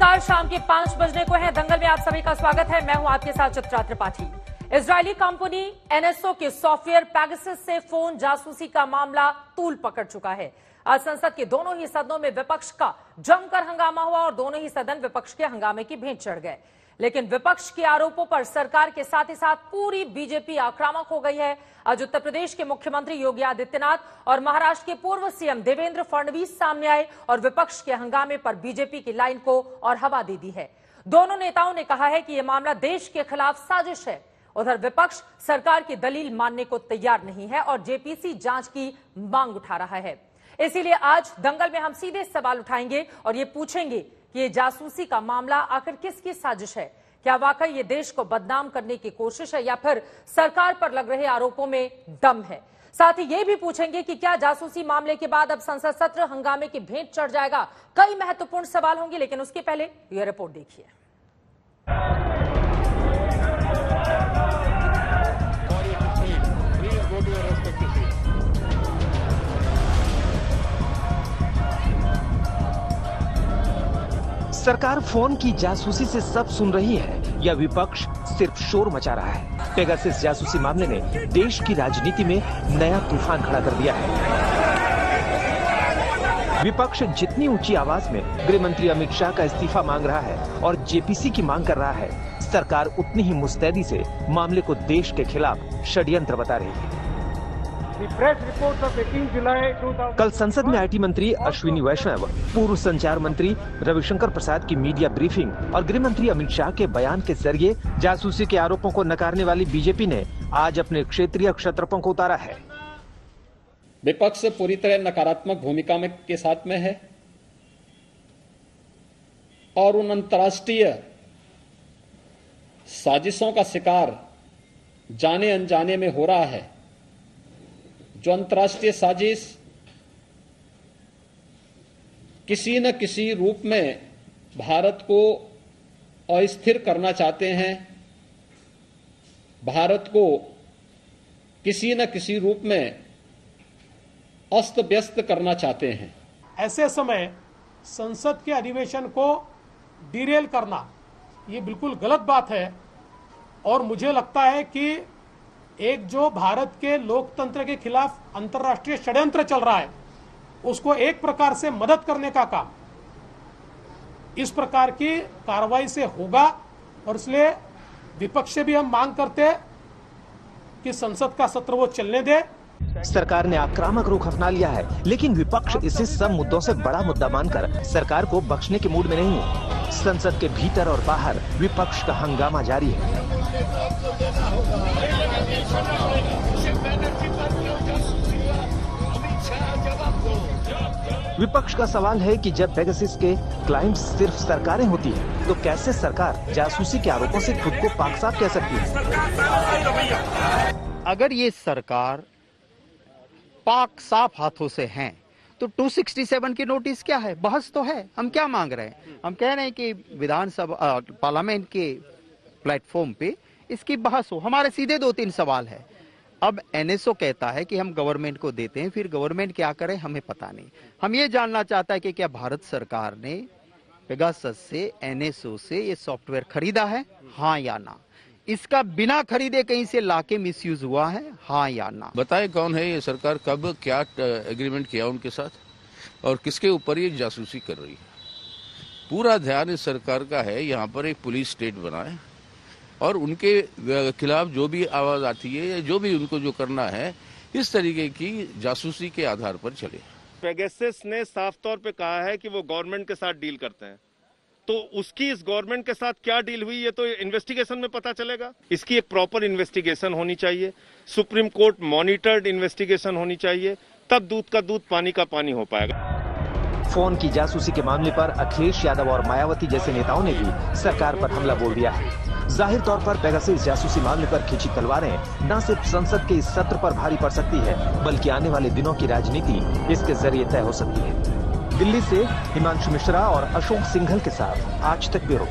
नमस्कार, शाम के 5 बजने को है। दंगल में आप सभी का स्वागत है। मैं हूं आपके साथ Chitra Tripathi. Israeli company NSO के सॉफ्टवेयर पेगासस से फोन जासूसी का मामला तूल पकड़ चुका है। आज संसद के दोनों ही सदनों में विपक्ष का जमकर हंगामा हुआ और दोनों ही सदन विपक्ष के हंगामे की भेंट चढ़ गए। लेकिन विपक्ष के आरोपों पर सरकार के साथ ही साथ पूरी बीजेपी आक्रामक हो गई है। आज उत्तर प्रदेश के मुख्यमंत्री योगी आदित्यनाथ और महाराष्ट्र के पूर्व सीएम देवेंद्र फडणवीस सामने आए और विपक्ष के हंगामे पर बीजेपी की लाइन को और हवा दे दी है। दोनों नेताओं ने कहा है कि यह मामला देश के खिलाफ साजिश है। उधर विपक्ष सरकार की दलील मानने को तैयार नहीं है और जेपीसी जांच की मांग उठा रहा है। इसीलिए आज दंगल में हम सीधे सवाल उठाएंगे और ये पूछेंगे कि ये जासूसी का मामला आखिर किसकी साजिश है। क्या वाकई ये देश को बदनाम करने की कोशिश है या फिर सरकार पर लग रहे आरोपों में दम है। साथ ही ये भी पूछेंगे कि क्या जासूसी मामले के बाद अब संसद सत्र हंगामे की भेंट चढ़ जाएगा। कई महत्वपूर्ण सवाल होंगे, लेकिन उसके पहले यह रिपोर्ट देखिए। सरकार फोन की जासूसी से सब सुन रही है या विपक्ष सिर्फ शोर मचा रहा है। पेगासस जासूसी मामले ने देश की राजनीति में नया तूफान खड़ा कर दिया है। विपक्ष जितनी ऊंची आवाज में गृह मंत्री अमित शाह का इस्तीफा मांग रहा है और जेपीसी की मांग कर रहा है, सरकार उतनी ही मुस्तैदी से मामले को देश के खिलाफ षड्यंत्र बता रही है। कल संसद में आईटी मंत्री अश्विनी वैष्णव, पूर्व संचार मंत्री रविशंकर प्रसाद की मीडिया ब्रीफिंग और गृह मंत्री अमित शाह के बयान के जरिए जासूसी के आरोपों को नकारने वाली बीजेपी ने आज अपने क्षेत्रीय क्षत्रपों को उतारा है। विपक्ष पूरी तरह नकारात्मक भूमिका के साथ में है और उन अंतर्राष्ट्रीय साजिशों का शिकार जाने अनजाने में हो रहा है, जो अंतर्राष्ट्रीय साजिश किसी न किसी रूप में भारत को अस्थिर करना चाहते हैं, भारत को किसी न किसी रूप में अस्त व्यस्त करना चाहते हैं। ऐसे समय संसद के अधिवेशन को डिरेल करना ये बिल्कुल गलत बात है और मुझे लगता है कि एक जो भारत के लोकतंत्र के खिलाफ अंतर्राष्ट्रीय षड्यंत्र चल रहा है, उसको एक प्रकार से मदद करने का काम इस प्रकार की कार्रवाई से होगा और इसलिए विपक्ष से भी हम मांग करते हैं कि संसद का सत्र वो चलने दे। सरकार ने आक्रामक रुख अपना लिया है, लेकिन विपक्ष इसे सब मुद्दों से बड़ा मुद्दा मानकर सरकार को बख्शने के मूड में नहीं है। संसद के भीतर और बाहर विपक्ष का हंगामा जारी है। विपक्ष का सवाल है कि जब पेगासस के क्लाइंट सिर्फ सरकारें होती हैं, तो कैसे सरकार जासूसी के आरोपों से खुद को पाक साफ कह सकती है। अगर ये सरकार पाक साफ हाथों से हैं, तो 267 की नोटिस क्या है? बहस तो है। हम क्या मांग रहे हैं? हम कह रहे हैं कि विधानसभा पार्लियामेंट के प्लेटफॉर्म पे इसकी बहस हो। हमारे सीधे 2-3 सवाल है। अब एनएसओ कहता है कि हम गवर्नमेंट को देते हैं, फिर गवर्नमेंट क्या करे हमें पता नहीं। हम ये जानना चाहता है कि क्या भारत सरकार ने पेगासस से, एनएसओ से ये सॉफ्टवेयर खरीदा है, हाँ या ना? इसका बिना खरीदे कहीं से लाके मिसयूज हुआ है, हाँ या ना? बताए कौन है ये सरकार, कब क्या एग्रीमेंट किया उनके साथ और किसके ऊपर ये जासूसी कर रही है। पूरा ध्यान इस सरकार का है यहाँ पर एक पुलिस स्टेट बनाए और उनके खिलाफ जो भी आवाज आती है या जो भी उनको जो करना है, इस तरीके की जासूसी के आधार पर चले। पेगासस ने साफ तौर पे कहा है कि वो गवर्नमेंट के साथ डील करते हैं, तो उसकी इस गवर्नमेंट के साथ क्या डील हुई ये तो इन्वेस्टिगेशन में पता चलेगा। इसकी एक प्रॉपर इन्वेस्टिगेशन होनी चाहिए, सुप्रीम कोर्ट मॉनिटर्ड इन्वेस्टिगेशन होनी चाहिए, तब दूध का दूध पानी का पानी हो पाएगा। फोन की जासूसी के मामले पर अखिलेश यादव और मायावती जैसे नेताओं ने भी सरकार पर हमला बोल दिया है। जाहिर तौर पर पेगासस जासूसी मामले पर खींची तलवारें न सिर्फ संसद के इस सत्र पर भारी पड़ सकती है, बल्कि आने वाले दिनों की राजनीति इसके जरिए तय हो सकती है। दिल्ली से हिमांशु मिश्रा और अशोक सिंघल के साथ आज तक ब्यूरो।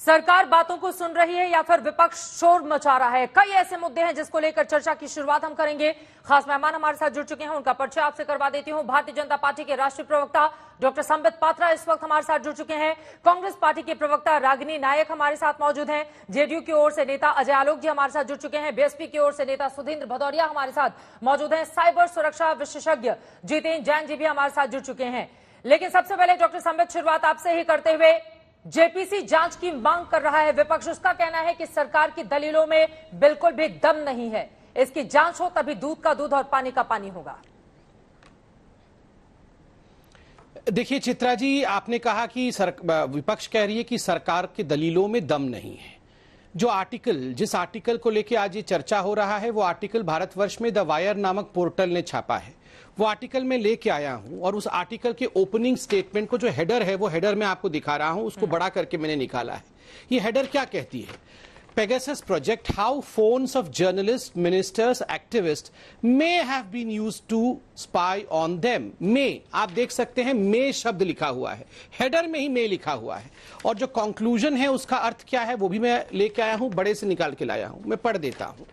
सरकार बातों को सुन रही है या फिर विपक्ष शोर मचा रहा है? कई ऐसे मुद्दे हैं जिसको लेकर चर्चा की शुरुआत हम करेंगे। खास मेहमान हमारे साथ जुड़ चुके हैं, उनका परिचय आपसे करवा देती हूं। भारतीय जनता पार्टी के राष्ट्रीय प्रवक्ता डॉक्टर संबित पात्रा इस वक्त हमारे साथ जुड़ चुके हैं। कांग्रेस पार्टी के प्रवक्ता रागिनी नायक हमारे साथ मौजूद हैं। जेडीयू की ओर से नेता अजय आलोक जी हमारे साथ जुड़ चुके हैं। बीएसपी की ओर से नेता सुधींद्र भदौरिया हमारे साथ मौजूद हैं। साइबर सुरक्षा विशेषज्ञ जितेंद्र जैन जी भी हमारे साथ जुड़ चुके हैं। लेकिन सबसे पहले डॉक्टर संबित, शुरुआत आपसे ही करते हुए, जेपीसी जांच की मांग कर रहा है विपक्ष। उसका कहना है कि सरकार की दलीलों में बिल्कुल भी दम नहीं है। इसकी जांच हो तभी दूध का दूध और पानी का पानी होगा। देखिए चित्रा जी, आपने कहा कि विपक्ष कह रही है कि सरकार की दलीलों में दम नहीं है। जिस आर्टिकल को लेकर आज ये चर्चा हो रहा है, वो आर्टिकल भारतवर्ष में द वायर नामक पोर्टल ने छापा है। वो आर्टिकल मैं लेके आया हूं और उस आर्टिकल के ओपनिंग स्टेटमेंट को, जो हेडर है, वो हेडर मैं आपको दिखा रहा हूं, उसको बड़ा करके मैंने निकाला है। ये हेडर क्या कहती है? Pegasus project, how phones of journalists, ministers, activists may have been used to spy on them. May, आप देख सकते हैं may शब्द लिखा हुआ है, हेडर में ही may लिखा हुआ है। और जो कंक्लूजन है उसका अर्थ क्या है वो भी मैं लेके आया हूं, बड़े से निकाल के लाया हूं, मैं पढ़ देता हूं।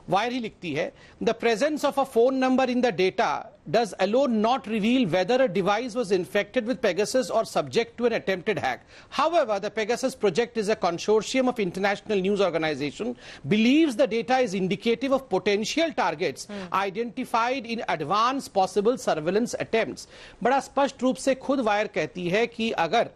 वायर ही लिखती है, the presence of a phone number in the data does alone not reveal whether a device was infected with Pegasus or subject to an attempted hack. However, the Pegasus project is a consortium of international news organization, believes the data is indicative of potential targets identified in advance possible surveillance attempts. बड़ा स्पष्ट रूप से खुद wire कहती है कि अगर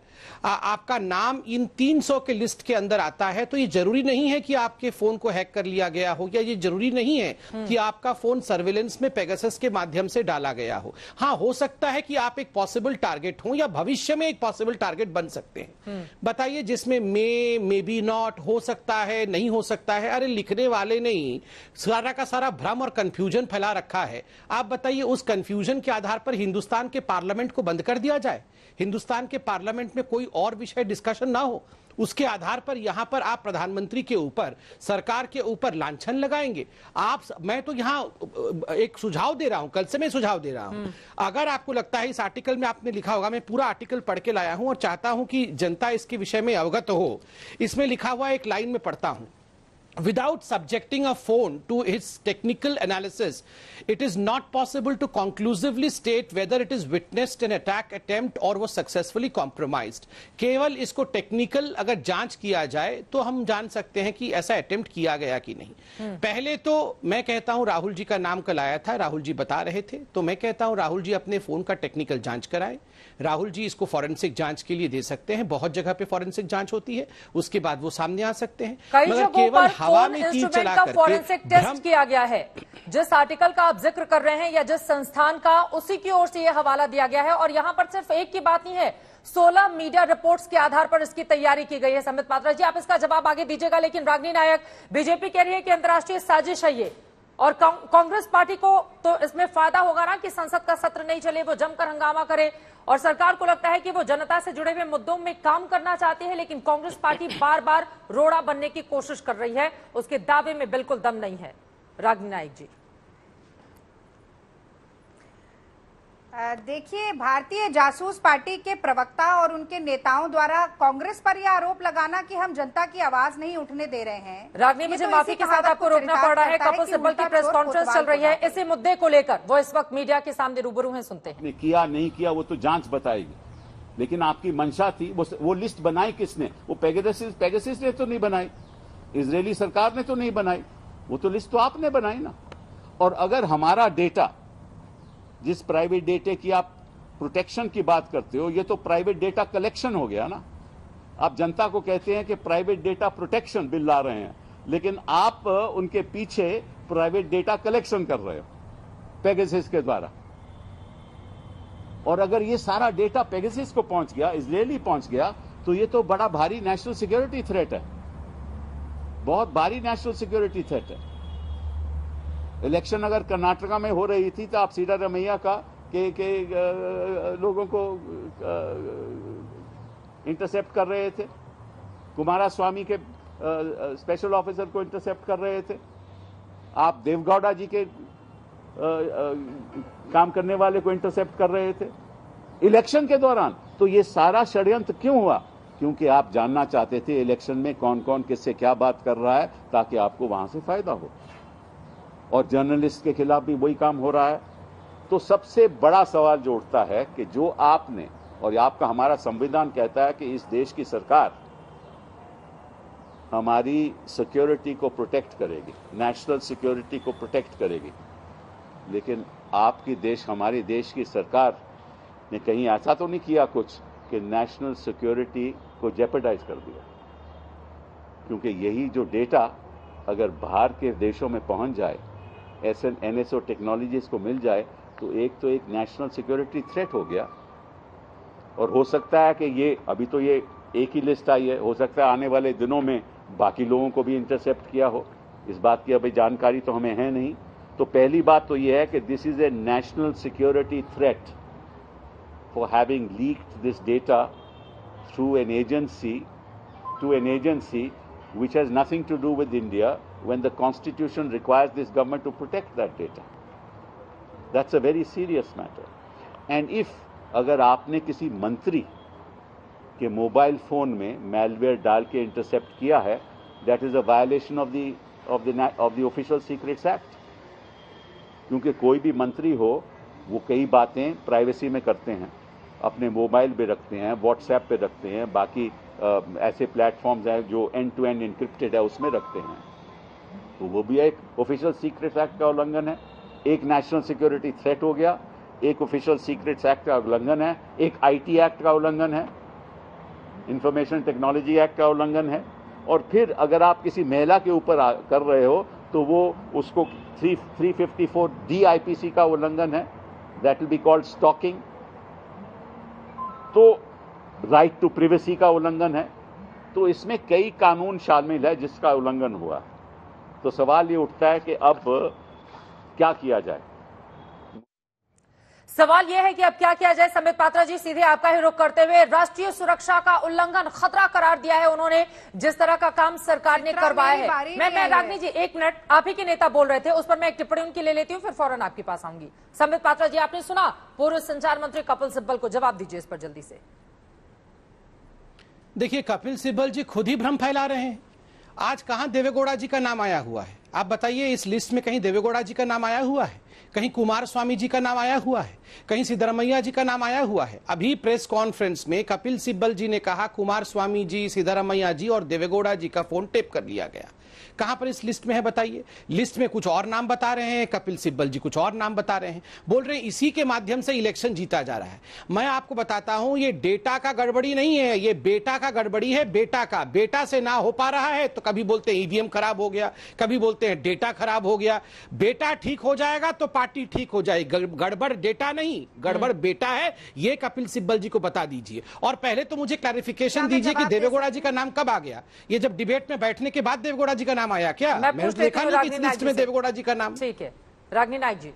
आपका नाम इन 300 के लिस्ट के अंदर आता है तो ये जरूरी नहीं है कि आपके फोन को हैक कर लिया गया हो, या ये जरूरी नहीं है कि आपका फोन सर्वेलेंस में पेगासस के माध्यम से डाला गया हो। हाँ, हो सकता है कि आप एक पॉसिबल टारगेट हो या भविष्य में एक पॉसिबल टारगेट बन सकते हैं। बताइए, जिसमें मे बी नॉट, हो सकता है, नहीं हो सकता है। अरे लिखने वाले ने ही सारा का सारा भ्रम और कंफ्यूजन फैला रखा है। आप बताइए, उस कंफ्यूजन के आधार पर हिंदुस्तान के पार्लियामेंट को बंद कर दिया जाए, हिंदुस्तान के पार्लियामेंट में कोई और विषय डिस्कशन ना हो, उसके आधार पर यहां पर आप प्रधानमंत्री के ऊपर, सरकार के ऊपर लांछन लगाएंगे? मैं तो यहां एक सुझाव दे रहा हूं, कल से मैं सुझाव दे रहा हूं। अगर आपको लगता है, इस आर्टिकल में आपने लिखा होगा, मैं पूरा आर्टिकल पढ़ के लाया हूं और चाहता हूं कि जनता इसके विषय में अवगत हो। इसमें लिखा हुआ एक लाइन में पढ़ता हूं, without subjecting a phone to its technical analysis, it is not possible to conclusively state whether it is witnessed an attack attempt or was successfully compromised. केवल इसको टेक्निकल अगर जांच किया जाए तो हम जान सकते हैं कि ऐसा अटेम्प्ट किया गया कि नहीं। पहले तो मैं कहता हूं, राहुल जी का नाम कल आया था, राहुल जी बता रहे थे, तो मैं कहता हूं राहुल जी अपने फोन का टेक्निकल जांच कराएं। राहुल जी इसको फॉरेंसिक जांच के लिए दे सकते हैं, बहुत जगह पे फॉरेंसिक जांच होती है, उसके बाद वो सामने आ सकते हैं। मगर केवल हवा में तीर चला करके फॉरेंसिक टेस्ट किया गया है। जिस आर्टिकल का आप जिक्र कर रहे हैं या जिस संस्थान का, उसी की ओर से यह हवाला दिया गया है। और यहां पर सिर्फ एक की बात नहीं है, 16 मीडिया रिपोर्ट्स के आधार पर इसकी तैयारी की गई है। संबित पात्रा जी, आप इसका जवाब आगे दीजिएगा। लेकिन रागिनी नायक, बीजेपी कह रही है कि अंतर्राष्ट्रीय साजिश है ये, और कांग्रेस पार्टी को तो इसमें फायदा होगा ना कि संसद का सत्र नहीं चले, वो जमकर हंगामा करे, और सरकार को लगता है कि वो जनता से जुड़े हुए मुद्दों में काम करना चाहती है, लेकिन कांग्रेस पार्टी बार बार रोड़ा बनने की कोशिश कर रही है, उसके दावे में बिल्कुल दम नहीं है। रागिनी नायक जी, देखिए, भारतीय जासूस पार्टी के प्रवक्ता और उनके नेताओं द्वारा कांग्रेस पर यह आरोप लगाना कि हम जनता की आवाज नहीं उठने दे रहे हैं। रागिनी, मुझे माफी के साथ आपको रोकना पड़ रहा है, कपिल सिब्बल की प्रेस कॉन्फ्रेंस चल रही है इसी मुद्दे को लेकर, वो इस वक्त मीडिया के सामने रूबरू हैं, सुनते हैं। किया नहीं किया वो तो जांच बताएगी, लेकिन आपकी मंशा थी, वो लिस्ट बनाई किसने? वो पेगासस ने तो नहीं बनाई, इजरायली सरकार ने तो नहीं बनाई, वो तो लिस्ट तो आपने बनाई ना। और अगर हमारा डेटा, जिस प्राइवेट डेटा की आप प्रोटेक्शन की बात करते हो, ये तो प्राइवेट डेटा कलेक्शन हो गया ना। आप जनता को कहते हैं कि प्राइवेट डेटा प्रोटेक्शन बिल ला रहे हैं, लेकिन आप उनके पीछे प्राइवेट डेटा कलेक्शन कर रहे हो पेगासस के द्वारा। और अगर ये सारा डेटा पेगासस को पहुंच गया, इजरायली पहुंच गया, तो ये तो बड़ा भारी नेशनल सिक्योरिटी थ्रेट है, बहुत भारी नेशनल सिक्योरिटी थ्रेट है। इलेक्शन अगर कर्नाटका में हो रही थी तो आप सिद्धारमैया का के लोगों को इंटरसेप्ट कर रहे थे, कुमारस्वामी के स्पेशल ऑफिसर को इंटरसेप्ट कर रहे थे, आप देवगौड़ा जी के काम करने वाले को इंटरसेप्ट कर रहे थे इलेक्शन के दौरान। तो ये सारा षड्यंत्र क्यों हुआ? क्योंकि आप जानना चाहते थे इलेक्शन में कौन कौन किससे क्या बात कर रहा है, ताकि आपको वहां से फायदा हो। और जर्नलिस्ट के खिलाफ भी वही काम हो रहा है। तो सबसे बड़ा सवाल जो उठता है कि जो आपने, और आपका हमारा संविधान कहता है कि इस देश की सरकार हमारी सिक्योरिटी को प्रोटेक्ट करेगी, नेशनल सिक्योरिटी को प्रोटेक्ट करेगी, लेकिन आपकी देश, हमारे देश की सरकार ने कहीं ऐसा तो नहीं किया कुछ कि नेशनल सिक्योरिटी को जेपरडाइज कर दिया। क्योंकि यही जो डेटा अगर बाहर के देशों में पहुंच जाए, NSO टेक्नोलॉजीज को मिल जाए, तो एक नेशनल सिक्योरिटी थ्रेट हो गया। और हो सकता है कि ये अभी तो ये एक ही लिस्ट आई है, हो सकता है आने वाले दिनों में बाकी लोगों को भी इंटरसेप्ट किया हो। इस बात की अभी जानकारी तो हमें है नहीं। तो पहली बात तो ये है कि this is a national security threat for having leaked this data through an agency to an agency which has nothing to do with India, when the constitution requires this government to protect that data. That's a very serious matter. And if अगर आपने किसी मंत्री के mobile phone में malware डाल के intercept किया है, that is a violation of the Official Secrets Act. क्योंकि कोई भी मंत्री हो, वो कई बातें प्राइवेसी में करते हैं, अपने मोबाइल पे रखते हैं, व्हाट्सएप पे रखते हैं, बाकी ऐसे प्लेटफॉर्म्स हैं जो एंड टू एंड इनक्रिप्टेड है उसमें रखते हैं। तो वो भी एक ऑफिशियल सीक्रेट्स एक्ट का उल्लंघन है। एक नेशनल सिक्योरिटी थ्रेट हो गया, एक ऑफिशियल सीक्रेट्स एक्ट का उल्लंघन है, एक IT एक्ट का उल्लंघन है, इंफॉर्मेशन टेक्नोलॉजी एक्ट का उल्लंघन है। और फिर अगर आप किसी महिला के ऊपर कर रहे हो तो वो उसको 354D IPC का उल्लंघन है, that will be called stalking. तो राइट टू प्रिवेसी का उल्लंघन है। तो इसमें कई कानून शामिल है जिसका उल्लंघन हुआ। तो सवाल ये उठता है कि अब क्या किया जाए। सवाल यह है कि अब क्या किया जाए। संबित पात्रा जी, सीधे आपका ही रुख करते हुए, राष्ट्रीय सुरक्षा का उल्लंघन, खतरा करार दिया है उन्होंने जिस तरह का काम सरकार ने करवाया है। मैं रागनी जी, एक मिनट, आप ही के नेता बोल रहे थे, उस पर मैं एक टिप्पणी उनकी ले लेती हूं, फिर फौरन आपके पास आऊंगी। संबित पात्रा जी, आपने सुना पूर्व संचार मंत्री कपिल सिब्बल को, जवाब दीजिए इस पर जल्दी से। देखिए, कपिल सिब्बल जी खुद ही भ्रम फैला रहे हैं। आज कहां देवेगौड़ा जी का नाम आया हुआ है? आप बताइए, इस लिस्ट में कहीं देवेगौड़ा जी का नाम आया हुआ है? कहीं कुमार स्वामी जी का नाम आया हुआ है? कहीं सिद्धरमैया जी का नाम आया हुआ है? अभी प्रेस कॉन्फ्रेंस में कपिल सिब्बल जी ने कहा कुमार स्वामी जी, सिद्धरमैया जी और देवेगौड़ा जी का फोन टेप कर लिया गया। कहां पर इस लिस्ट में है बताइए? लिस्ट में कुछ और नाम बता रहे हैं, कपिल सिब्बल जी कुछ और नाम बता रहे हैं, बोल रहे हैं इसी के माध्यम से इलेक्शन जीता जा रहा है। मैं आपको बताता हूं, ये डेटा का गड़बड़ी नहीं है, ये बेटा का गड़बड़ी है। बेटा का, बेटा से ना हो पा रहा है तो कभी बोलते हैं EVM खराब हो गया, कभी बोलते हैं डेटा खराब हो गया। बेटा ठीक हो जाएगा तो पार्टी ठीक हो जाएगी। गड़बड़ डेटा नहीं, गड़बड़ बेटा है, ये कपिल सिब्बल जी को बता दीजिए। और पहले तो मुझे क्लैरिफिकेशन दीजिए कि देवेगौड़ा जी का नाम कब आ गया? ये जब डिबेट में बैठने के बाद देवेगौड़ा जी का नाम आया क्या? मैंने देखा नहीं कि इस लिस्ट में देवेगौड़ा जी का नाम। ठीक है, रागनी नायक जी।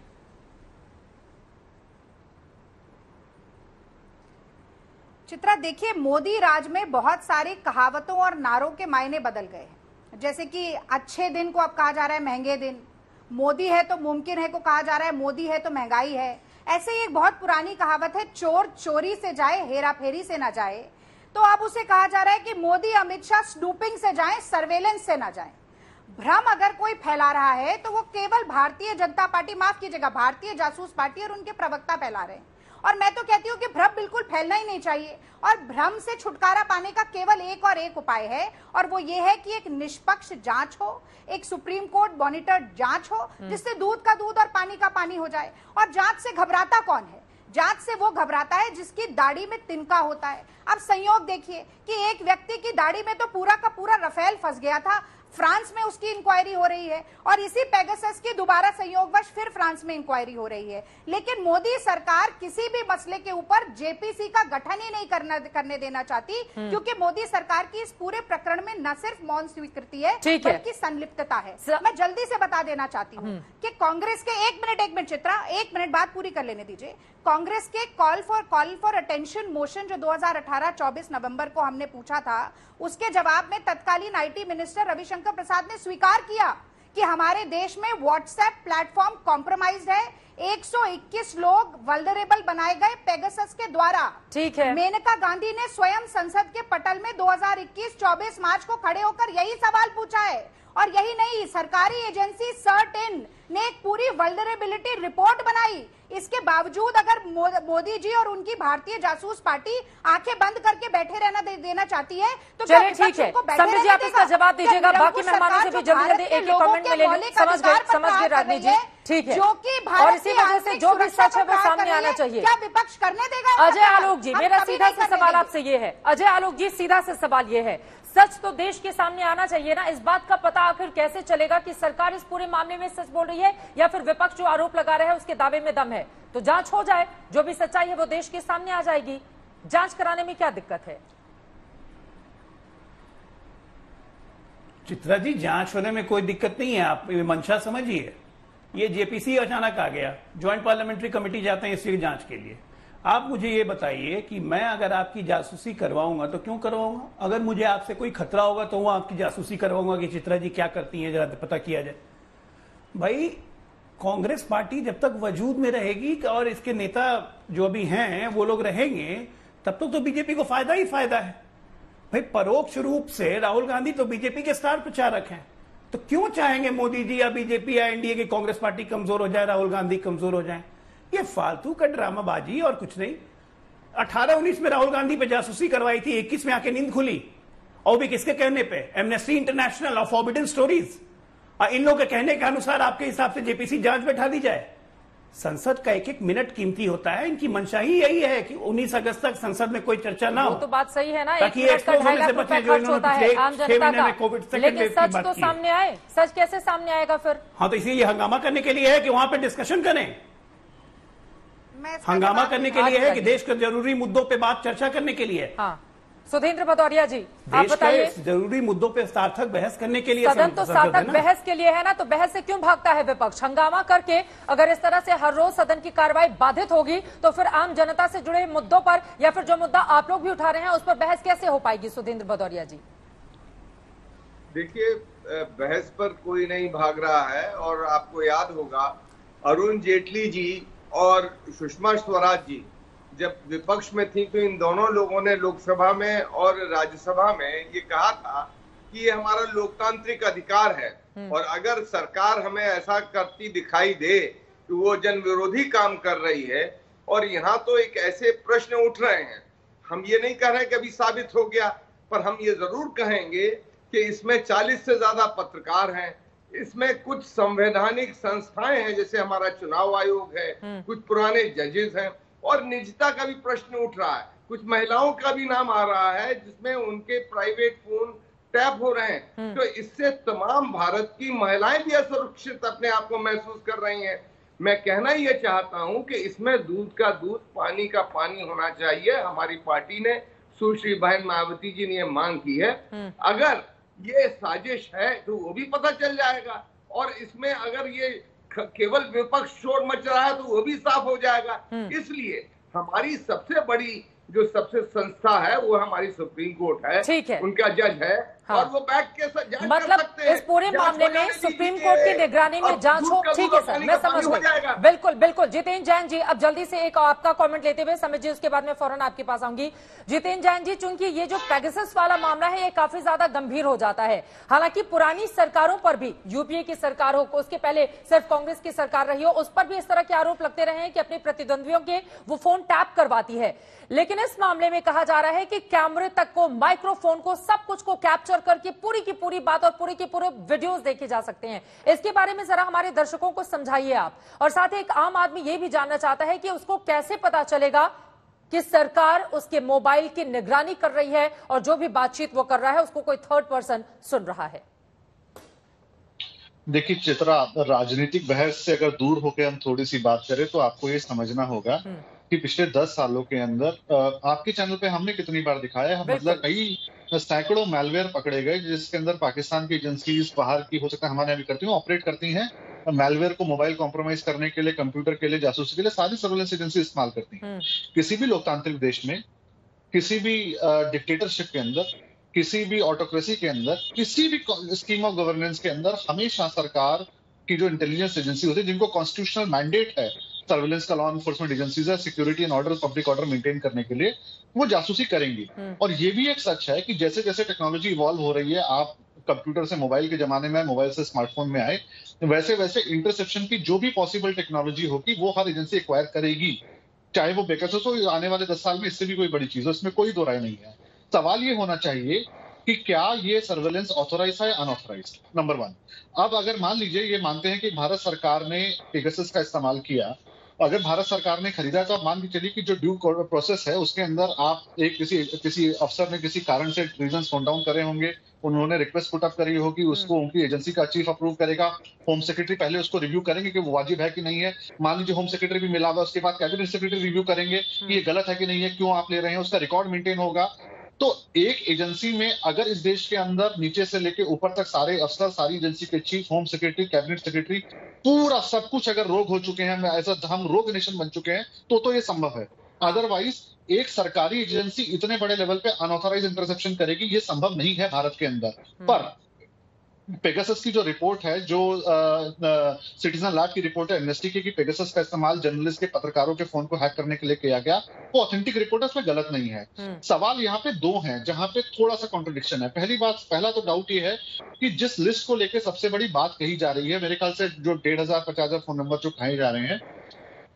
चित्रा, देखिए, मोदी राज में बहुत सारी कहावतों और नारों के मायने बदल गए हैं। जैसे कि अच्छे दिन को अब कहा जा रहा है महंगे दिन, मोदी है तो मुमकिन है को कहा जा रहा है मोदी है तो महंगाई है। ऐसे ही एक बहुत पुरानी कहावत है, चोर चोरी से जाए हेरा फेरी से ना जाए। तो अब उसे कहा जा रहा है कि मोदी अमित शाह स्नूपिंग से जाए, सर्वेलेंस से ना जाए। भ्रम अगर कोई फैला रहा है तो वो केवल भारतीय जनता पार्टी, माफ कीजिएगा, भारतीय जासूस पार्टी और उनके प्रवक्ता फैला रहे हैं। और मैं तो कहती हूं कि भ्रम बिल्कुल फैलना ही नहीं चाहिए। और भ्रम से छुटकारा पाने का केवल एक उपाय है, और वो ये है कि एक निष्पक्ष जांच हो, एक सुप्रीम कोर्ट मॉनिटर्ड जांच हो, जिससे दूध का दूध और पानी का पानी हो जाए। और जांच से घबराता कौन है? जांच से वो घबराता है जिसकी दाढ़ी में तिनका होता है। अब संयोग देखिए कि एक व्यक्ति की दाढ़ी में तो पूरा का पूरा रफेल फंस गया था, फ्रांस में उसकी इंक्वायरी हो रही है, और इसी पेगासस की दोबारा संयोगवश फिर फ्रांस में इंक्वायरी हो रही है। लेकिन मोदी सरकार किसी भी मसले के ऊपर JPC का गठन ही नहीं करने देना चाहती, क्योंकि मोदी सरकार की इस पूरे प्रकरण में न सिर्फ मौन स्वीकृति है बल्कि संलिप्तता है। मैं जल्दी से बता देना चाहती हूँ कि कांग्रेस के, एक मिनट चित्रा, एक मिनट बात पूरी कर लेने दीजिए। कांग्रेस के कॉल फॉर अटेंशन मोशन जो 2018 24 नवंबर को हमने पूछा था, उसके जवाब में तत्कालीन IT मिनिस्टर रविशंकर प्रसाद ने स्वीकार किया कि हमारे देश में व्हाट्सएप प्लेटफॉर्म कॉम्प्रोमाइज्ड है, 121 लोग वल्नरेबल बनाए गए पेगासस के द्वारा। ठीक है। मेनका गांधी ने स्वयं संसद के पटल में 2021 24 मार्च को खड़े होकर यही सवाल पूछा है। और यही नहीं, सरकारी एजेंसी सर्ट-इन ने एक पूरी वल्नरेबिलिटी रिपोर्ट बनाई। इसके बावजूद अगर मोदी जी और उनकी भारतीय जासूस पार्टी आंखें बंद करके बैठे रहना देना चाहती है तो चलिए ठीक है, समझ जी आप इसका जवाब दीजिएगा। बाकी मेहमानों से भी जल्दी जल्दी एक कमेंट मिलेंगे। समझ गए राजनीति जी, ठीक है। और इसी वजह से जो भी सच है वो सामने आना चाहिए। क्या विपक्ष करने देगा? अजय आलोक जी, मेरा सीधा सा सवाल आपसे ये है। अजय आलोक जी, सीधा से सवाल ये है, सच तो देश के सामने आना चाहिए ना। इस बात का पता आखिर कैसे चलेगा कि सरकार इस पूरे मामले में सच बोल रही है या फिर विपक्ष जो आरोप लगा रहा है उसके दावे में दम है? तो जांच हो जाए, जो भी सच्चाई है वो देश के सामने आ जाएगी। जांच कराने में क्या दिक्कत है? चित्रा जी, जांच होने में कोई दिक्कत नहीं है, आप मंशा समझिए। ये जेपीसी अचानक आ गया, ज्वाइंट पार्लियामेंट्री कमेटी जाते हैं इसकी जांच के लिए। आप मुझे ये बताइए कि मैं अगर आपकी जासूसी करवाऊंगा तो क्यों करवाऊंगा? अगर मुझे आपसे कोई खतरा होगा तो वो आपकी जासूसी करवाऊंगा कि चित्रा जी क्या करती हैं जरा पता किया जाए। भाई, कांग्रेस पार्टी जब तक वजूद में रहेगी और इसके नेता जो अभी हैं वो लोग रहेंगे, तब तक तो बीजेपी को फायदा ही फायदा है। भाई, परोक्ष रूप से राहुल गांधी तो बीजेपी के स्टार प्रचारक हैं, तो क्यों चाहेंगे मोदी जी या बीजेपी या एनडीए की कांग्रेस पार्टी कमजोर हो जाए, राहुल गांधी कमजोर हो जाए? ये फालतू का ड्रामाबाजी और कुछ नहीं। 18-19 में राहुल गांधी पे जासूसी करवाई थी, 21 में आके नींद खुली, और भी किसके कहने पे? एमनेस्टी इंटरनेशनल और फॉरबिडन स्टोरीज। इन लोगों के कहने के अनुसार आपके हिसाब से जेपीसी जांच बैठा दी जाए? संसद का एक एक मिनट कीमती होता है। इनकी मंशा ही यही है कि 19 अगस्त तक संसद में कोई चर्चा ना हो। तो बात सही है ना, ताकि ये एक्सपोज होने से बचे जो इन्होंने पिछले 6 महीने में कोविड सेकंड वेव की बात की। सामने आए, सच कैसे सामने आएगा फिर? हाँ, तो इसलिए हंगामा करने के लिए है कि वहां पे डिस्कशन करें। हंगामा करने के लिए है कि देश के जरूरी मुद्दों पे बात चर्चा करने के लिए। हाँ, सुधींद्र भदौरिया जी आप बताइए। जरूरी मुद्दों पे सार्थक बहस करने के लिए सदन तो सार्थक बहस के लिए है ना, तो बहस से क्यों भागता है विपक्ष? हंगामा करके अगर इस तरह से हर रोज सदन की कार्रवाई बाधित होगी तो फिर आम जनता से जुड़े मुद्दों पर या फिर जो मुद्दा आप लोग भी उठा रहे हैं उस पर बहस कैसे हो पाएगी? सुधींद्र भदौरिया जी देखिए, बहस पर कोई नहीं भाग रहा है। और आपको याद होगा अरुण जेटली जी और सुषमा स्वराज जी जब विपक्ष में थी तो इन दोनों लोगों ने लोकसभा में और राज्यसभा में ये कहा था कि ये हमारा लोकतांत्रिक अधिकार है, और अगर सरकार हमें ऐसा करती दिखाई दे कि वो जन विरोधी काम कर रही है। और यहाँ तो एक ऐसे प्रश्न उठ रहे हैं, हम ये नहीं कह रहे कि अभी साबित हो गया, पर हम ये जरूर कहेंगे कि इसमें 40 से ज्यादा पत्रकार हैं, इसमें कुछ संवैधानिक संस्थाएं हैं जैसे हमारा चुनाव आयोग है, कुछ पुराने जजेस हैं, और निजता का भी प्रश्न उठ रहा है। कुछ महिलाओं का भी नाम आ रहा है जिसमें उनके प्राइवेट फोन टैप हो रहे हैं। तो इससे तमाम भारत की महिलाएं भी असुरक्षित अपने आप को महसूस कर रही हैं। मैं कहना ये चाहता हूं कि इसमें दूध का दूध पानी का पानी होना चाहिए। हमारी पार्टी ने, सुश्री बहन मायावती जी ने ये मांग की है। अगर ये साजिश है तो वो भी पता चल जाएगा, और इसमें अगर ये केवल विपक्ष शोर मच रहा है तो वो भी साफ हो जाएगा। इसलिए हमारी सबसे बड़ी जो सबसे संस्था है वो हमारी सुप्रीम कोर्ट है, ठीक है, उनका जज है। हाँ। और वो बैठ के मतलब कर सकते हैं। इस पूरे मामले में सुप्रीम कोर्ट की निगरानी में जांच हो। ठीक है सर, मैं समझ गई। बिल्कुल बिल्कुल। जितेंद्र जैन जी, अब जल्दी से एक आपका कमेंट लेते हुए समित जी, उसके बाद में फौरन आपके पास आऊंगी। जितेंद्र जैन जी, चूंकि ये जो पेगासस वाला मामला है ये काफी ज्यादा गंभीर हो जाता है। हालांकि पुरानी सरकारों पर भी, यूपीए की सरकार हो, उसके पहले सिर्फ कांग्रेस की सरकार रही हो, उस पर भी इस तरह के आरोप लगते रहे हैं कि अपने प्रतिद्वंदियों के वो फोन टैप करवाती है। लेकिन इस मामले में कहा जा रहा है कि कैमरे तक को, माइक्रोफोन को, सब कुछ को कैप्चर करके पूरी की पूरी बात और पूरी की पूरे वीडियोस देखे जा सकते हैं। इसके बारे में जरा हमारे दर्शकों को समझाइए आप। और साथ ही एक आम आदमी ये भी जानना चाहता है कि उसको कैसे पता चलेगा कि सरकार उसके मोबाइल की निगरानी कर रही है और जो भी बातचीत वो कर रहा है उसको कोई थर्ड पर्सन सुन रहा है। देखिए चित्रा, राजनीतिक बहस से अगर दूर होकर हम थोड़ी सी बात करें तो आपको ये समझना होगा कि पिछले 10 सालों के अंदर आपके चैनल पे हमने कितनी बार दिखाया है, मतलब कई सैकड़ों मैलवेयर पकड़े गए जिसके अंदर पाकिस्तान की एजेंसीज, बाहर की हो सकता है हमारे यहाँ भी करती हैं, ऑपरेट करती हैं मैलवेयर को मोबाइल कॉम्प्रोमाइज करने के लिए, कंप्यूटर के लिए, जासूसी के लिए सारी सर्वेलेंस एजेंसी इस्तेमाल करती हैं। किसी भी लोकतांत्रिक देश में, किसी भी डिक्टेटरशिप के अंदर किसी भी ऑटोक्रेसी के अंदर, किसी भी स्कीम ऑफ गवर्नेंस के अंदर हमेशा सरकार की जो इंटेलिजेंस एजेंसी होती है, जिनको कॉन्स्टिट्यूशनल मैंडेट है सर्विलेंस का, लॉ एनफोर्समेंट एजेंसीज है security and order, public order maintain करने के लिए, वो जासूसी करेंगी। और ये भी एक सच है कि जैसे जैसे टेक्नोलॉजी इवॉल्व हो रही है, आप कंप्यूटर से मोबाइल के जमाने में, मोबाइल से स्मार्टफोन में आए, वैसे वैसे इंटरसेप्शन की जो भी पॉसिबल टेक्नोलॉजी होगी वो हर एजेंसी एक्वायर करेगी, चाहे वो पेगासस हो। आने वाले 10 साल में इससे भी कोई बड़ी चीज हो, इसमें कोई दो राय नहीं है। सवाल ये होना चाहिए कि क्या ये सर्वेलेंस ऑथोराइज है या अनऑथोराइज, नंबर 1। अब अगर मान लीजिए ये मानते हैं कि भारत सरकार ने पेगासस का इस्तेमाल किया, अगर भारत सरकार ने खरीदा, तो आप मान के चलिए कि जो ड्यू प्रोसेस है उसके अंदर आप एक किसी अफसर ने किसी कारण से रीजंस नोट डाउन करे होंगे, उन्होंने रिक्वेस्ट पुट अप करी होगी, उसको उनकी एजेंसी का चीफ अप्रूव करेगा, होम सेक्रेटरी पहले उसको रिव्यू करेंगे कि वो वाजिब है कि नहीं है। मान लीजिए होम सेक्रेटरी भी मिला हुआ, उसके बाद कैबिनेट सेक्रेटरी रिव्यू करेंगे कि ये गलत है कि नहीं है, क्यों आप ले रहे हैं, उसका रिकॉर्ड मेंटेन होगा। तो एक एजेंसी में अगर इस देश के अंदर नीचे से लेके ऊपर तक सारे अफसर, सारी एजेंसी के chief, home secretary, cabinet secretary, पूरा सब कुछ अगर रोग हो चुके हैं, ऐसा हम रोग नेशन बन चुके हैं, तो ये संभव है। अदरवाइज एक सरकारी एजेंसी इतने बड़े लेवल पे अनऑथराइज इंटरसेप्शन करेगी, ये संभव नहीं है भारत के अंदर। पर पेगासस की जो रिपोर्ट है, जो सिटीजन लैब की रिपोर्ट है एमनेस्टी की, कि पेगासस का इस्तेमाल जर्नलिस्ट के, पत्रकारों के फोन को हैक करने के लिए किया गया, वो ऑथेंटिक रिपोर्ट है, उसमें गलत नहीं है। सवाल यहाँ पे दो हैं जहां पे थोड़ा सा कॉन्ट्रडिक्शन है। पहला तो डाउट ये है कि जिस लिस्ट को लेकर सबसे बड़ी बात कही जा रही है, मेरे ख्याल से जो 1500-50,000 फोन नंबर जो कहे जा रहे हैं,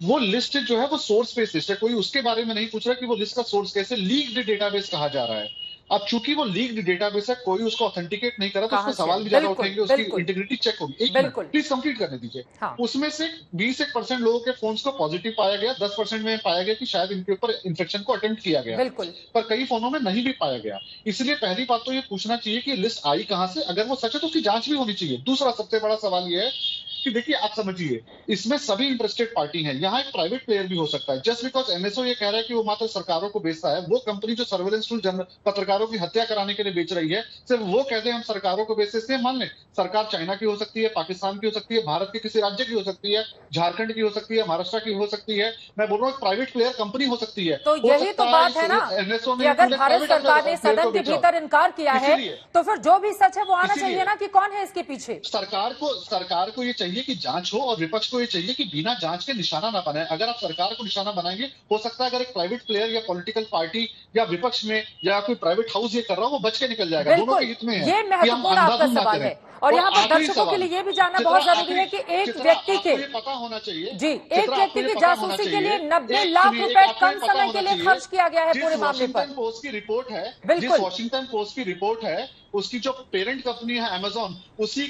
वो लिस्ट जो है वो सोर्स बेस्ड लिस्ट है। कोई उसके बारे में नहीं पूछ रहा कि वो लिस्ट का सोर्स कैसे, लीक्ड डेटाबेस कहा जा रहा है। अब चूंकि वो लीक्ड डेटाबेस है, कोई उसको ऑथेंटिकेट नहीं करा, तो उसमें सवाल भी ज्यादा उठेंगे, उसकी इंटीग्रिटी चेक होगी। एक मिनट प्लीज कंप्लीट करने दीजिए। उसमें से 20% लोगों के फोन्स को पॉजिटिव पाया गया, 10% में पाया गया कि शायद इनके ऊपर इन्फेक्शन को अटेम्प्ट किया गया, पर कई फोनों में नहीं भी पाया गया। इसलिए पहली बात तो ये पूछना चाहिए कि लिस्ट आई कहां से, अगर वो सच है तो उसकी जांच भी होनी चाहिए। दूसरा सबसे बड़ा सवाल ये है कि देखिए, आप समझिए, इसमें सभी इंटरेस्टेड पार्टी हैं, यहाँ एक प्राइवेट प्लेयर भी हो सकता है। जस्ट बिकॉज एनएसओ ये कह रहा है कि वो मात्र सरकारों को बेचता है, वो कंपनी जो सर्वेलेंस टूल पत्रकारों की हत्या कराने के लिए बेच रही है, सिर्फ वो कहते हैं हम सरकारों को बेचते, इसलिए मान लें सरकार चाइना की हो सकती है, पाकिस्तान की हो सकती है, भारत के किसी राज्य की हो सकती है, झारखंड की हो सकती है, महाराष्ट्र की हो सकती है, मैं बोल रहा हूँ प्राइवेट प्लेयर कंपनी हो सकती है। तो यही तो बात है ना कि अगर भारत सरकार ने सदन के भीतर इनकार किया है, तो फिर जो भी सच है वो आना चाहिए ना, कि कौन है इसके पीछे। सरकार को ये चाहिए कि जांच हो, और विपक्ष को ये चाहिए कि बिना जांच के निशाना ना बनाए। अगर आप सरकार को निशाना बनाएंगे, हो सकता है अगर एक प्राइवेट प्लेयर या पॉलिटिकल पार्टी या विपक्ष में या कोई प्राइवेट हाउस ये कर रहा हो, वो बच के निकल जाएगा। दोनों के हित में है। ये महत्वपूर्ण आपका सवाल है। और यहाँ पर दर्शकों के लिए ये भी जानना बहुत जरूरी है कि एक व्यक्ति के पता होना चाहिए जी, एक व्यक्ति की जासूसी के लिए 90 लाख रुपए कम समय के लिए खर्च किया गया है पूरे मामले पर। वॉशिंगटन पोस्ट की रिपोर्ट है, जिस वॉशिंगटन पोस्ट की रिपोर्ट है, उसकी जो पेरेंट कंपनी है अमेजॉन, उसी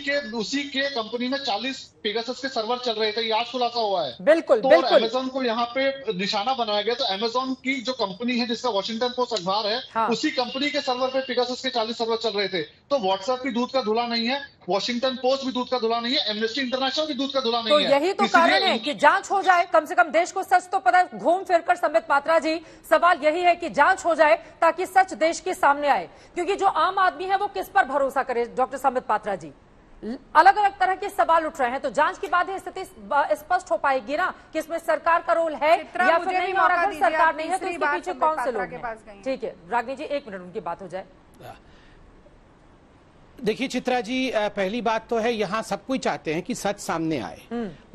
के कंपनी में 40 पेगासस के सर्वर चल रहे थे, ये आज खुलासा हुआ है। बिल्कुल, तो अमेजॉन को यहाँ पे निशाना बनाया गया। तो अमेजॉन की जो कंपनी है, जिसका वॉशिंगटन पोस्ट अखबार है, उसी कंपनी के सर्वर पे पेगासस के 40 सर्वर चल रहे थे। तो व्हाट्सएप भी दूध का धुला नहीं है, वॉशिंगटन पोस्ट भी दूध का धुला नहीं है, एमनेस्टी इंटरनेशनल भी दूध का धुला नहीं है। तो यही तो कारण है कि जांच हो जाए, कम से कम देश को सच तो पता है। घूम फिर कर संबित पात्रा जी, सवाल यही है कि जांच हो जाए ताकि सच देश के सामने आए, क्योंकि जो आम आदमी है वो किस पर भरोसा करे। डॉक्टर संबित पात्रा जी, अलग अलग तरह के सवाल उठ रहे हैं, तो जांच के बाद ही स्थिति स्पष्ट हो पाएगी ना कि इसमें सरकार का रोल है या फिर नहीं, और अगर सरकार नहीं है तो इसके पीछे कौन से लोग हैं। ठीक है रागिनी जी, 1 मिनट उनकी बात हो जाए। देखिए चित्रा जी, पहली बात तो है यहाँ सब कोई चाहते हैं कि सच सामने आए,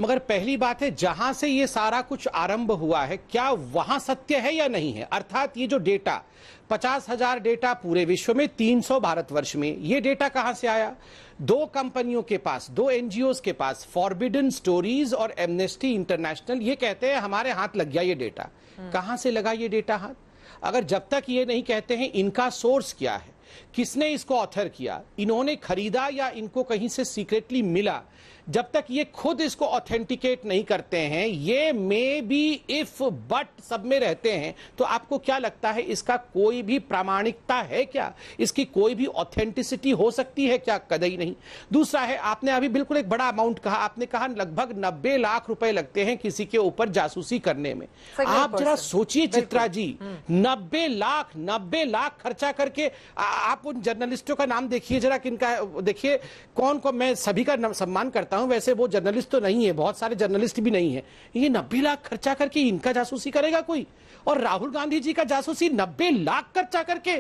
मगर पहली बात है जहां से ये सारा कुछ आरंभ हुआ है, क्या वहां सत्य है या नहीं है। अर्थात ये जो डेटा 50,000 डेटा पूरे विश्व में, 300 भारतवर्ष में, ये डेटा कहां से आया। 2 कंपनियों के पास, 2 एनजीओ के पास, फॉरबिडन स्टोरीज और एमनेस्टी इंटरनेशनल, ये कहते हैं हमारे हाथ लग गया ये डेटा। कहां से लगा ये डेटा हाथ? अगर जब तक ये नहीं कहते हैं इनका सोर्स क्या है, किसने इसको ऑथर किया, इन्होंने खरीदा या इनको कहीं से सीक्रेटली मिला, जब तक ये खुद इसको ऑथेंटिकेट नहीं करते हैं, ये मे बी इफ बट सब में रहते हैं, तो आपको क्या लगता है इसका कोई भी प्रामाणिकता है क्या, इसकी कोई भी ऑथेंटिसिटी हो सकती है क्या? कदई नहीं। दूसरा है, आपने अभी बिल्कुल एक बड़ा अमाउंट कहा, आपने कहा लगभग 90 लाख रुपए लगते हैं किसी के ऊपर जासूसी करने में। आप जरा सोचिए चित्रा जी, 90 लाख खर्चा करके, आप उन जर्नलिस्टों का नाम देखिए जरा, किनका देखिए, कौन को, मैं सभी का सम्मान करता हूं, वैसे वो जर्नलिस्ट तो नहीं है, बहुत सारे जर्नलिस्ट भी नहीं है, ये 90 लाख खर्चा करके इनका जासूसी करेगा कोई? और राहुल गांधी जी का जासूसी 90 लाख खर्चा करके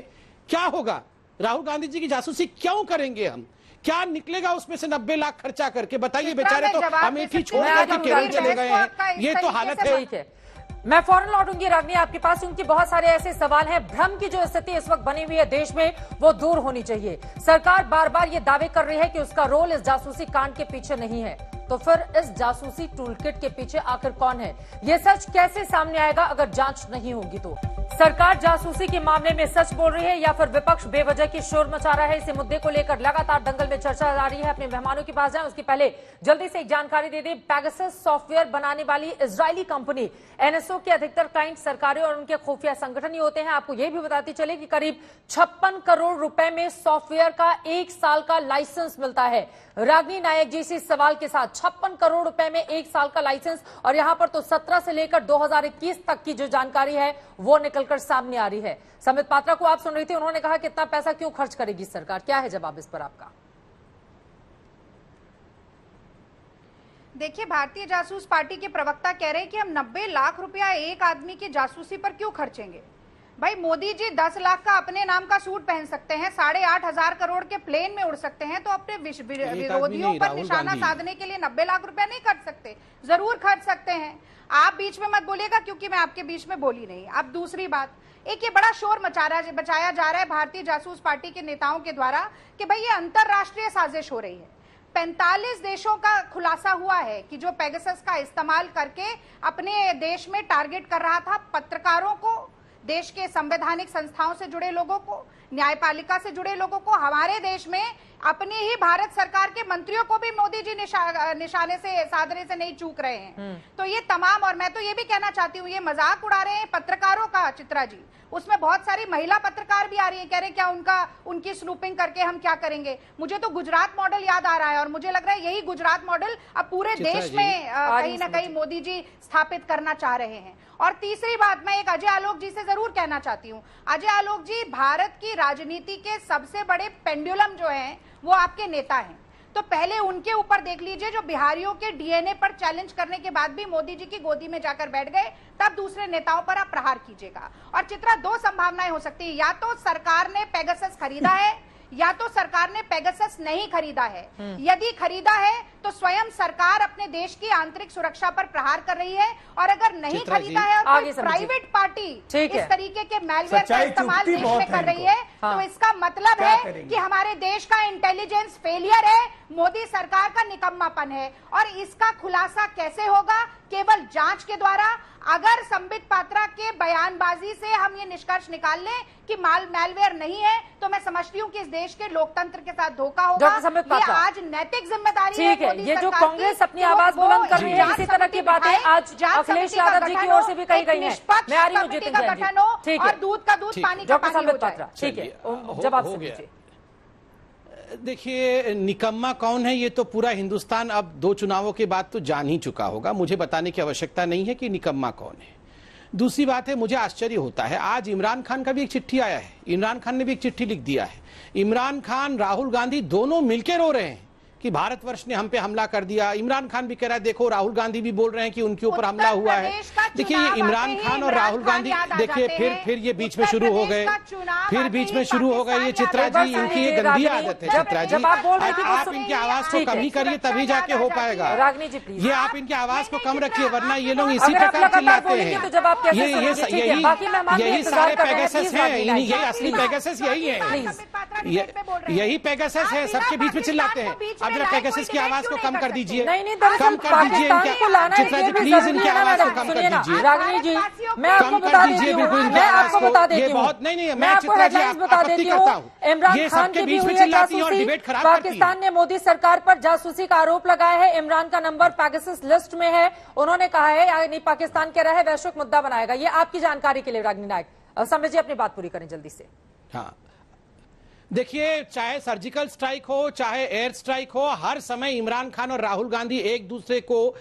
क्या होगा? राहुल गांधी जी की जासूसी क्यों करेंगे हम? क्या निकलेगा उसमें से 90 लाख खर्चा करके? बताइए, बेचारे तो अमेठी छोड़ करके केरल चले गए हैं। ये तो हालत है। मैं फौरन लौटूंगी रागनी आपके पास, क्योंकि बहुत सारे ऐसे सवाल हैं। भ्रम की जो स्थिति इस वक्त बनी हुई है देश में, वो दूर होनी चाहिए। सरकार बार बार ये दावे कर रही है कि उसका रोल इस जासूसी कांड के पीछे नहीं है, तो फिर इस जासूसी टूलकिट के पीछे आखिर कौन है? ये सच कैसे सामने आएगा अगर जांच नहीं होगी तो? सरकार जासूसी के मामले में सच बोल रही है या फिर विपक्ष बेवजह की शोर मचा रहा है? इसी मुद्दे को लेकर लगातार दंगल में चर्चा जारी है। अपने मेहमानों के पास जाएं उसके पहले जल्दी से एक जानकारी दे दें। पेगासस सॉफ्टवेयर बनाने वाली इजरायली कंपनी एनएसओ के अधिकतर क्लाइंट सरकारें और उनके खुफिया संगठन ही होते हैं। आपको यह भी बताती चले कि करीब 56 करोड़ रुपए में सॉफ्टवेयर का 1 साल का लाइसेंस मिलता है। रागनी नायक जी से सवाल के साथ 56 करोड़ रुपए में 1 साल का लाइसेंस, और यहां पर तो 17 से लेकर 2021 तक की जो जानकारी है वो निकलकर सामने आ रही है। संबित पात्रा को आप सुन रही थी, उन्होंने कहा कि इतना पैसा क्यों खर्च करेगी सरकार? क्या है जवाब इस पर आपका? देखिए, भारतीय जासूस पार्टी के प्रवक्ता कह रहे हैं कि हम 90 लाख रुपया एक आदमी की जासूसी पर क्यों खर्चेंगे। भाई, मोदी जी 10 लाख का अपने नाम का सूट पहन सकते हैं, 8,500 करोड़ के प्लेन में उड़ सकते हैं, तो अपने विरोधियों पर निशाना साधने के लिए 90 लाख रुपया नहीं खर्च सकते? जरूर खर्च सकते हैं। आप बीच में मत बोलिएगा, क्योंकि मैं आपके बीच में बोली नहीं। अब दूसरी बात, एक ये बड़ा शोर बचाया जा रहा है भारतीय जासूस पार्टी के नेताओं के द्वारा कि भाई ये अंतरराष्ट्रीय साजिश हो रही है। 45 देशों का खुलासा हुआ है कि जो पेगासस का इस्तेमाल करके अपने देश में टारगेट कर रहा था पत्रकारों को, देश के संवैधानिक संस्थाओं से जुड़े लोगों को, न्यायपालिका से जुड़े लोगों को, हमारे देश में अपनी ही भारत सरकार के मंत्रियों को भी मोदी जी निशाने से साधने से नहीं चूक रहे हैं। तो ये तमाम, और मैं तो ये भी कहना चाहती हूँ, ये मजाक उड़ा रहे हैं पत्रकारों का। चित्रा जी, उसमें बहुत सारी महिला पत्रकार भी आ रही है, कह रहे हैं क्या उनकी स्नूपिंग करके हम क्या करेंगे। मुझे तो गुजरात मॉडल याद आ रहा है, और मुझे लग रहा है यही गुजरात मॉडल अब पूरे देश में कहीं ना कहीं मोदी जी स्थापित करना चाह रहे हैं। और तीसरी बात, मैं एक अजय आलोक जी से जरूर कहना चाहती हूँ। अजय आलोक जी, भारत की राजनीति के सबसे बड़े पेंडुलम जो हैं वो आपके नेता हैं, तो पहले उनके ऊपर देख लीजिए, जो बिहारियों के डीएनए पर चैलेंज करने के बाद भी मोदी जी की गोदी में जाकर बैठ गए, तब दूसरे नेताओं पर आप प्रहार कीजिएगा। और चित्रा, 2 संभावनाएं हो सकती है, या तो सरकार ने पेगासस खरीदा है या तो सरकार ने पेगासस नहीं खरीदा है। यदि खरीदा है तो स्वयं सरकार अपने देश की आंतरिक सुरक्षा पर प्रहार कर रही है, और अगर नहीं खरीदा है और प्राइवेट पार्टी इस तरीके के मैलवेयर का इस्तेमाल देश में कर रही है, तो इसका मतलब है कि हमारे देश का इंटेलिजेंस फेलियर है, मोदी सरकार का निकम्मापन है। और इसका खुलासा कैसे होगा? केवल जांच के द्वारा। अगर संबित पात्रा के बयानबाजी से हम ये निष्कर्ष निकाल लें कि मैलवेयर नहीं है, तो मैं समझती हूँ कि इस देश के लोकतंत्र के साथ धोखा होगा। ये आज नैतिक जिम्मेदारी है। ये जो कांग्रेस अपनी आवाज बुलंद कर रही है, इसी तरह की बातें आज अखिलेश यादव जी की ओर से भी कही गई हैं। मैं आ रही हूँ जितिन जैन जी। और दूध का दूध, पानी का पानी हो जाए। ठीक है, जवाब से दीजिए। देखिए, निकम्मा कौन है ये तो पूरा हिंदुस्तान अब 2 चुनावों के बाद तो जान ही चुका होगा। मुझे बताने की आवश्यकता नहीं है कि निकम्मा कौन है। दूसरी बात है, मुझे आश्चर्य होता है, आज इमरान खान का भी एक चिट्ठी आया है। इमरान खान ने भी एक चिट्ठी लिख दिया है। इमरान खान, राहुल गांधी दोनों मिलकर रो रहे हैं कि भारतवर्ष ने हम पे हमला कर दिया। इमरान खान भी कह रहा है, देखो राहुल गांधी भी बोल रहे हैं कि उनके ऊपर हमला हुआ है। देखिए, ये इमरान खान और राहुल गांधी, देखिए फिर ये बीच में शुरू हो गए, फिर बीच में शुरू हो गए। ये चित्रा जी, इनकी ये गंदी आदत है। चित्रा जी, आप इनकी आवाज को कम ही करिए, तभी जाके हो पाएगा। ये आप इनकी आवाज को कम रखिए, वरना ये लोग इसी प्रकार चिल्लाते हैं। यही सारे पेगासस हैं, यही असली पेगासस यही है, यही पेगासस है, सबके बीच में चिल्लाते हैं। जरा पेगासस की आवाज को कम कर दीजिए, कम कर दीजिए। चित्रा जी, प्लीज इनकी आवाज को कम कर दीजिए। रागिनी जी, मैं आपको बता देती हूँ, मैं आपको बता देती हूँ, मैं चित्रा जी आपत्ति करता हूँ। इमरान खान के बीच में चिल्लाती है और डिबेट खराब करती है। पाकिस्तान ने मोदी सरकार पर जासूसी का आरोप लगाया है। इमरान का नंबर पेगासस लिस्ट में है। उन्होंने कहा है, यानी पाकिस्तान कह रहा है वैश्विक मुद्दा बनाएगा। ये आपकी जानकारी के लिए रागिनी नायक। समझ जी, अपनी बात पूरी करें जल्दी से। हाँ, देखिए, चाहे सर्जिकल स्ट्राइक हो, चाहे एयर स्ट्राइक हो, हर समय इमरान खान और राहुल गांधी एक दूसरे को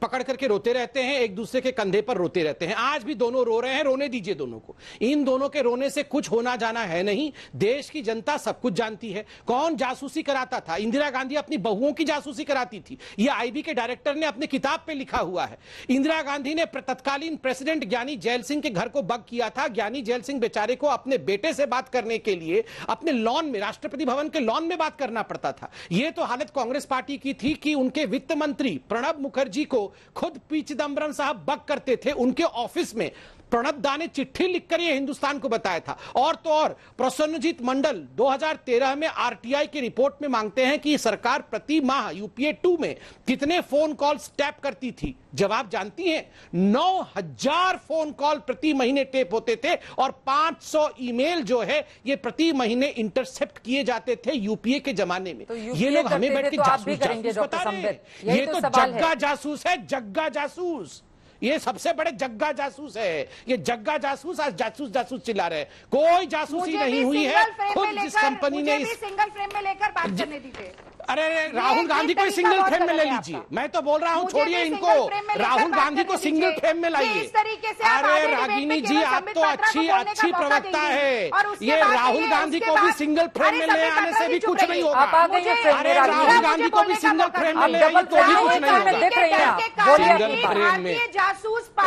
पकड़ करके रोते रहते हैं, एक दूसरे के कंधे पर रोते रहते हैं। आज भी दोनों रो रहे हैं, रोने दीजिए दोनों को। इन दोनों के रोने से कुछ होना जाना है नहीं। देश की जनता सब कुछ जानती है। कौन जासूसी कराता था? इंदिरा गांधी अपनी बहुओं की जासूसी कराती थी। यह आईबी के डायरेक्टर ने अपनी किताब पे लिखा हुआ है। इंदिरा गांधी ने तत्कालीन प्रेसिडेंट ज्ञानी जैल सिंह के घर को बग किया था। ज्ञानी जैल सिंह बेचारे को अपने बेटे से बात करने के लिए अपने लॉन में, राष्ट्रपति भवन के लॉन में बात करना पड़ता था। ये तो हालत कांग्रेस पार्टी की थी कि उनके वित्त मंत्री प्रणब मुखर्जी को खुद पी चिदम्बरम साहब बक करते थे उनके ऑफिस में। प्रणब दा ने चिट्ठी लिखकर ये हिंदुस्तान को बताया था। और तो और प्रसन्नजीत मंडल 2013 में आरटीआई की रिपोर्ट में मांगते हैं कि सरकार प्रति माह यूपीए 2 में कितने फोन कॉल्स टैप करती थी। जवाब जानती हैं, 9000 फोन कॉल प्रति महीने टेप होते थे और 500 ईमेल जो है ये प्रति महीने इंटरसेप्ट किए जाते थे यूपीए के जमाने में। तो ये लोग हमें बैठ के जासूस बता रहे हैं। ये तो जग्गा जासूस है, जग्गा जासूस। ये सबसे बड़े जग्गा जासूस है। ये जग्गा जासूस आज जासूस जासूस चिल्ला रहे हैं। कोई जासूसी नहीं हुई है। खुद जिस कंपनी ने इस सिंगल फ्रेम में लेकर बात करने दीजिए। अरे राहुल गांधी को सिंगल फ्रेम में ले लीजिए। मैं तो बोल रहा हूं, छोड़िए इनको, राहुल गांधी को सिंगल फ्रेम में लाइए। अरे रागिनी जी, आप तो अच्छी प्रवक्ता है। ये राहुल गांधी को भी सिंगल फ्रेम में ले आने से भी कुछ नहीं होगा। अरे राहुल गांधी को भी सिंगल फ्रेम में ले आइए तो भी कुछ नहीं होगा। सिंगल फ्रेम में,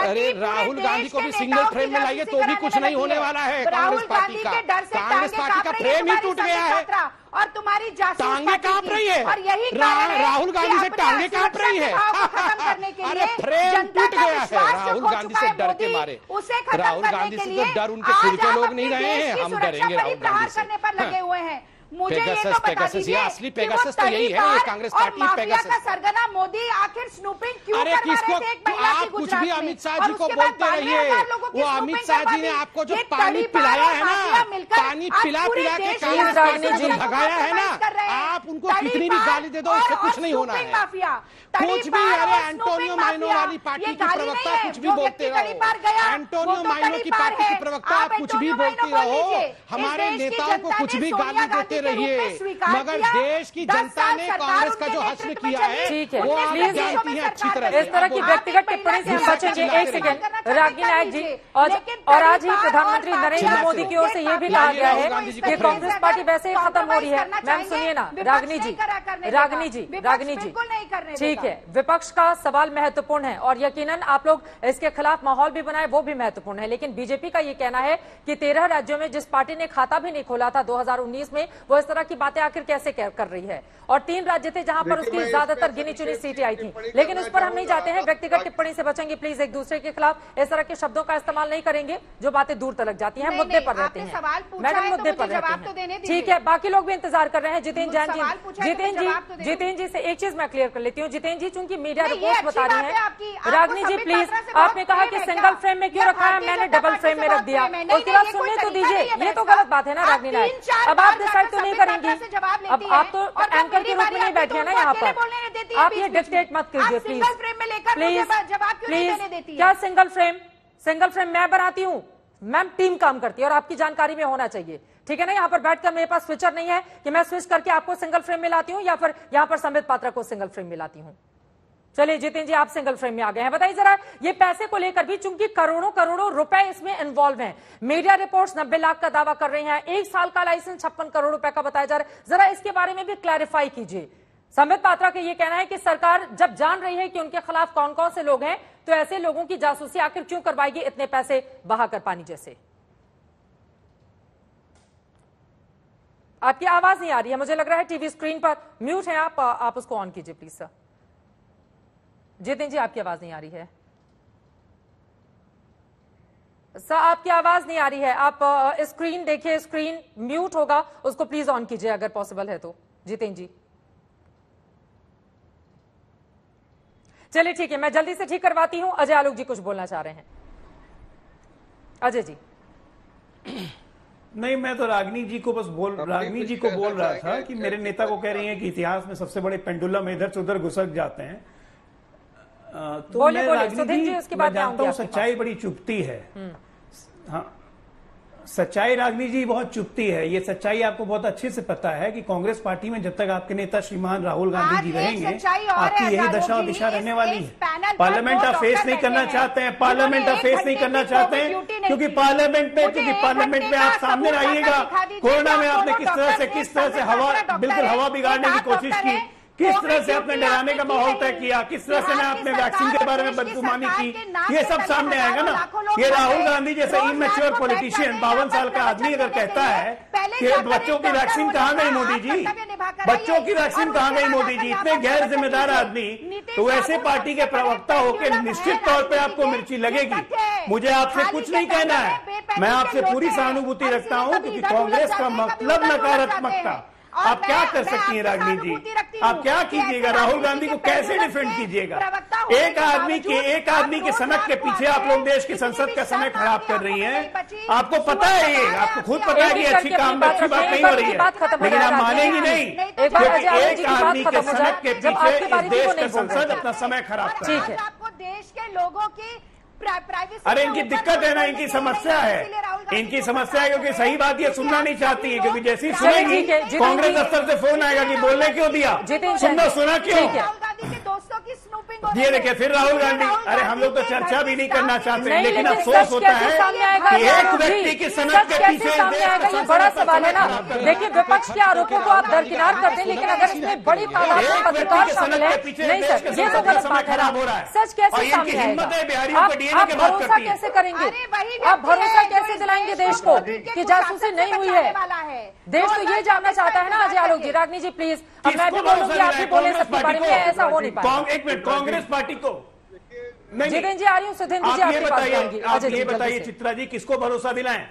अरे राहुल गांधी को भी सिंगल फ्रेम में लाइए तो भी कुछ नहीं होने वाला है। कांग्रेस पार्टी का फ्रेम ही टूट गया है। और तुम्हारी टांगे कांप रही है। और यही राहुल गांधी से टांगे कांप रही है। अरे फ्रेम टूट गया है राहुल गांधी से डर के मारे। राहुल गांधी से तो डर उनके खुद के लोग नहीं रहे हैं, हम डरेंगे राहुल गांधी से। करने पर लगे हुए हैं। मुझे ये तो बता दीजिए, असली पेगासस तो यही है, ये कांग्रेस पार्टी पेगासस का सरगना मोदी आखिर स्नूपिंग क्यों अरे किसको, आप कुछ भी अमित शाह जी को बोलते रहिए। वो अमित शाह जी ने आपको जो पानी पिलाया है ना, पानी पिला पिला के कांग्रेस पार्टी को भगाया है ना, आप उनको कितनी भी गाली दे दो उससे कुछ नहीं होना है। कुछ भी, अरे एंटोनियो माइनो वाली पार्टी की प्रवक्ता कुछ भी बोलते रहो। एंटोनियो माइनो की पार्टी की प्रवक्ता आप कुछ भी बोलते रहो, हमारे नेताओं को कुछ भी गाली देते रहिए, मगर देश की जनता ने कांग्रेस का जो हश्र किया है वो आप जानती हैं अच्छी तरह। इस तरह की व्यक्तिगत टिप्पणी से हम बचेंगे। एक सेकंड रागी नायक जी, और आज ही प्रधानमंत्री नरेंद्र मोदी की ओर से ये भी कहा गया है कि कांग्रेस पार्टी वैसे ही खत्म हो रही है। मैम सुनिए ना, रागिनी जी, ठीक है, विपक्ष का सवाल महत्वपूर्ण है और यकीनन आप लोग इसके खिलाफ माहौल भी बनाए वो भी महत्वपूर्ण है, लेकिन बीजेपी का ये कहना है कि 13 राज्यों में जिस पार्टी ने खाता भी नहीं खोला था 2019 में, वो इस तरह की बातें आखिर कैसे कर रही है। और 3 राज्य थे जहां पर उसकी ज्यादातर गिनी चुनी सीटें आई थी, लेकिन उस पर हम नहीं जाते हैं। व्यक्तिगत टिप्पणी से बचेंगे प्लीज। एक दूसरे के खिलाफ इस तरह के शब्दों का इस्तेमाल नहीं करेंगे जो बातें दूर तक जाती हैं। मुद्दे पर रहते हैं मैडम, मुद्दे पर रहते हैं। ठीक है, बाकी लोग भी इंतजार कर रहे हैं। जितेंद्र जी से एक चीज मैं क्लियर कर लेती हूँ। जितेंद्र जी, चूंकि मीडिया रिपोर्ट बता रही है, रागिनी जी प्लीज, आपने कहा कि सिंगल फ्रेम में क्यों रखा है, मैंने डबल फ्रेम में रख दिया। उसके बाद सुनने तो दीजिए, ये तो गलत बात है ना रागिनी नायक। अब आप डिसाइड तो नहीं करेंगी, अब आप तो एंकर के रूप में नहीं बैठे हैं ना यहाँ पर। आप ये डिक्टेट मत कीजिए प्लीज प्लीज। क्या सिंगल फ्रेम मैं बनाती हूँ? मैम टीम काम करती है और आपकी जानकारी में होना चाहिए, ठीक है ना। यहाँ पर बैठकर मेरे पास स्विचर नहीं है कि मैं स्विच करके आपको सिंगल फ्रेम में लाती हूँ या फिर यहाँ पर संबित पात्रा को सिंगल फ्रेम में लाती हूँ। चलिए जितेंद्र जी, आप सिंगल फ्रेम में आ गए हैं। बताइए जरा, ये पैसे को लेकर भी, चूंकि करोड़ों रुपए इसमें इन्वॉल्व हैं, मीडिया रिपोर्ट्स 90 लाख का दावा कर रही हैं, 1 साल का लाइसेंस 56 करोड़ रुपए का बताया जा रहा है। जरा इसके बारे में भी क्लैरिफाई कीजिए। संबित पात्रा का ये कहना है कि सरकार जब जान रही है कि उनके खिलाफ कौन कौन से लोग हैं, तो ऐसे लोगों की जासूसी आखिर क्यों करवाएगी इतने पैसे बहाकर पानी जैसे। आपकी आवाज नहीं आ रही है, मुझे लग रहा है टीवी स्क्रीन पर म्यूट है आप उसको ऑन कीजिए प्लीज सर। जितेंद्र जी, आपकी आवाज नहीं आ रही है सर, आपकी आवाज नहीं आ रही है। आप स्क्रीन देखिए, स्क्रीन म्यूट होगा, उसको प्लीज ऑन कीजिए अगर पॉसिबल है तो। जितेंद्र जी, चलिए ठीक है, मैं जल्दी से ठीक करवाती हूं। अजय आलोक जी कुछ बोलना चाह रहे हैं। अजय जी। नहीं, मैं तो रागिनी जी को बोल रहा था कि मेरे नेता को कह रही हैं कि इतिहास में सबसे बड़े पेंडुलम इधर से उधर घुसक जाते हैं। तो मैं रागिनी जी उसके बाद जानता हूं सच्चाई बड़ी चुभती है। हाँ, सच्चाई रागिनी जी बहुत चुभती है। ये सच्चाई आपको बहुत अच्छे से पता है कि कांग्रेस पार्टी में जब तक आपके नेता श्रीमान राहुल गांधी जी रहेंगे, आपकी यही दशा और दिशा रहने वाली है। पार्लियामेंट आप फेस नहीं करना चाहते हैं, क्योंकि पार्लियामेंट में आप सामने रहिएगा। कोरोना में आपने किस तरह से बिल्कुल हवा बिगाड़ने की कोशिश की, किस तरह से आपने डराने का माहौल तय किया, किस तरह से आपने वैक्सीन के बारे में बदगुमानी की, ये सब सामने आएगा ना। ये राहुल गांधी जैसे इमेच्योर पॉलिटिशियन 52 साल का आदमी अगर कहता है कि बच्चों की वैक्सीन कहां गई मोदी जी, बच्चों की वैक्सीन कहां गई मोदी जी, इतने गैर जिम्मेदार आदमी, तो ऐसे पार्टी के प्रवक्ता होकर निश्चित तौर पर आपको मिर्ची लगेगी। मुझे आपसे कुछ नहीं कहना है, मैं आपसे पूरी सहानुभूति रखता हूं, क्योंकि कांग्रेस का मतलब नकारात्मकता। आप क्या कर सकती हैं रागिनी जी, आप क्या कीजिएगा, राहुल गांधी को कैसे डिफेंड कीजिएगा? एक आदमी के सनक के पीछे आप लोग देश की संसद का समय खराब कर रही हैं। आपको पता है, ये आपको खुद पता है कि अच्छी बात नहीं हो रही है, लेकिन आप मानेंगी नहीं, क्योंकि एक आदमी के सनक के पीछे इस देश का संसद अपना समय खराब कर रही है। आपको देश के लोगों की अरे इनकी दिक्कत है ना, इनकी समस्या है, इनकी समस्या है, क्योंकि सही बात ये सुनना नहीं चाहती है, क्योंकि जैसे ही सुनेंगी कांग्रेस दफ्तर से फोन आएगा कि बोलने क्यों दिया, सुना क्यों। ये देखिए फिर राहुल गांधी, अरे हम लोग तो चर्चा भी नहीं करना चाहते, लेकिन अफसोस होता है कि एक व्यक्ति की सनक के पीछे ये बड़ा सवाल है ना। देखिए विपक्ष के आरोपों को आप दरकिनार करते हैं, लेकिन अगर इसमें बड़ी तादाद में पत्रकार शामिल है, नहीं सर ये तो गलत बात है ना। सच कैसे सामने आएगा? आप भरोसा कैसे करेंगे, आप भरोसा कैसे दिलाएंगे देश को कि जासूसी नहीं हुई है? देश तो ये जानना चाहता है ना। अजय आलोक जी, रागिनी जी प्लीज, अब मैं भी बोलूंगी, आप भी बोले, सबके बारे में ऐसा हो नहीं पाएगा। एक मिनट, कांग्रेस पार्टी को जितेंद्र जी आ रही हूँ, सुधेंद्र जी आपके पास आएंगी। आप ये बताइए चित्रा जी, किसको भरोसा दिलाएं,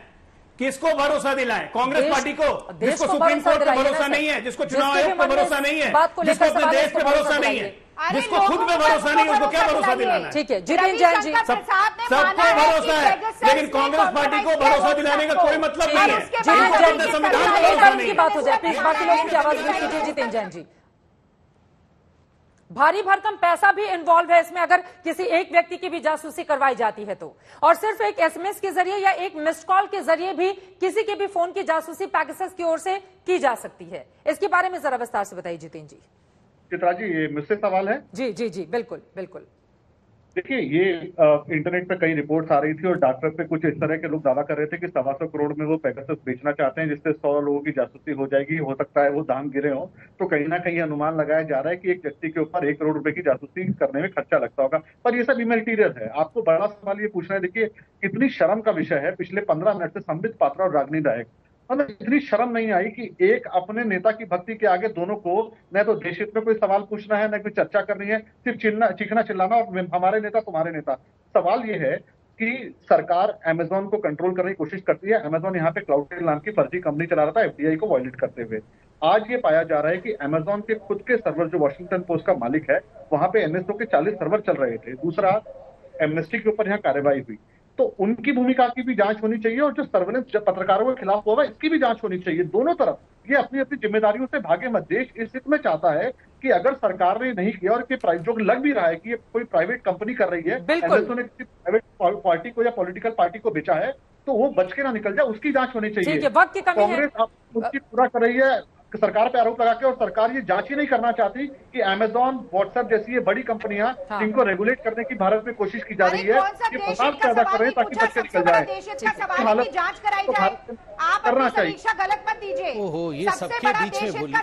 किसको भरोसा दिलाएं? कांग्रेस पार्टी को, जिसको सुप्रीम कोर्ट पे भरोसा नहीं है, जिसको चुनाव आयोग पे भरोसा नहीं है, जिसको अपने देश पे भरोसा नहीं है, जिसको खुद पे भरोसा नहीं है, उसको क्या भरोसा दिलाना है? ठीक है जितेंद्र जैन जी, सबको भरोसा है, लेकिन कांग्रेस पार्टी को भरोसा दिलाने का कोई मतलब नहीं है। संविधान की बात हो जाए प्लीज, बाकी लोगों की आवाज भी कीजिए। जितेंद्र जैन जी, भारी भरकम पैसा भी इन्वॉल्व है इसमें अगर किसी एक व्यक्ति की भी जासूसी करवाई जाती है तो, और सिर्फ एक एसएमएस के जरिए या एक मिस्ड कॉल के जरिए भी किसी के भी फोन की जासूसी पैगासस की ओर से की जा सकती है। इसके बारे में जरा विस्तार से बताइए जितेंद्र जी। चित्रा जी, ये मुझसे सवाल है? जी जी जी बिल्कुल बिल्कुल। देखिए, ये इंटरनेट पे कई रिपोर्ट्स आ रही थी और डॉक्टर पे कुछ इस तरह के लोग दावा कर रहे थे कि 125 करोड़ में वो पेगासस बेचना चाहते हैं, जिससे 100 लोगों की जासूसी हो जाएगी। हो सकता है वो दाम गिरे हो, तो कहीं ना कहीं अनुमान लगाया जा रहा है कि एक व्यक्ति के ऊपर 1 करोड़ रुपए की जासूसी करने में खर्चा लगता होगा। पर ये सब इमैटीरियल है। आपको बड़ा सवाल ये पूछना है, देखिए कितनी शर्म का विषय है, पिछले 15 मिनट से संबित पात्रा और रागिनी नायक, हमें इतनी शर्म नहीं आई कि एक अपने नेता की भक्ति के आगे दोनों को न तो देश हित में कोई सवाल पूछना है, न कोई चर्चा करनी है, सिर्फ चीखना चिल्लाना और हमारे नेता तुम्हारे नेता। सवाल ये है कि सरकार अमेजोन को कंट्रोल करने की कोशिश करती है। अमेजोन यहाँ पे क्लाउडटेल नाम की फर्जी कंपनी चला रहा था एफडीआई को वायलेट करते हुए। आज ये पाया जा रहा है कि अमेजोन के खुद के सर्वर, जो वॉशिंगटन पोस्ट का मालिक है, वहां पे एनएसओ के 40 सर्वर चल रहे थे। दूसरा, एमनेस्टी के ऊपर यहाँ कार्रवाई हुई, तो उनकी भूमिका की भी जांच होनी चाहिए और जो सर्वेलेंस पत्रकारों के खिलाफ हुआ इसकी भी जांच होनी चाहिए। दोनों तरफ ये अपनी अपनी जिम्मेदारियों से भागे मत। देश इस हित में चाहता है कि अगर सरकार ने नहीं किया और कि जो लग भी रहा है कि ये कोई प्राइवेट कंपनी कर रही है, एनएसओ ने किसी प्राइवेट पार्टी को या पॉलिटिकल पार्टी को बेचा है, तो वो बच के ना निकल जाए, उसकी जांच होनी चाहिए। कांग्रेस उसकी पूरा कर रही है सरकार पे आरोप लगा के, और सरकार ये जांच ही नहीं करना चाहती कि अमेजोन, व्हाट्सएप जैसी ये बड़ी कंपनियां जिनको रेगुलेट करने की भारत में कोशिश की जा रही है, ये फसाद पैदा कर रहे हैं ताकि बच्चे निकल जाए। जांच कराई जाए, आप करना चाहिए। गलत मत दीजिए। ओहो, ये सबके बीच में बोली,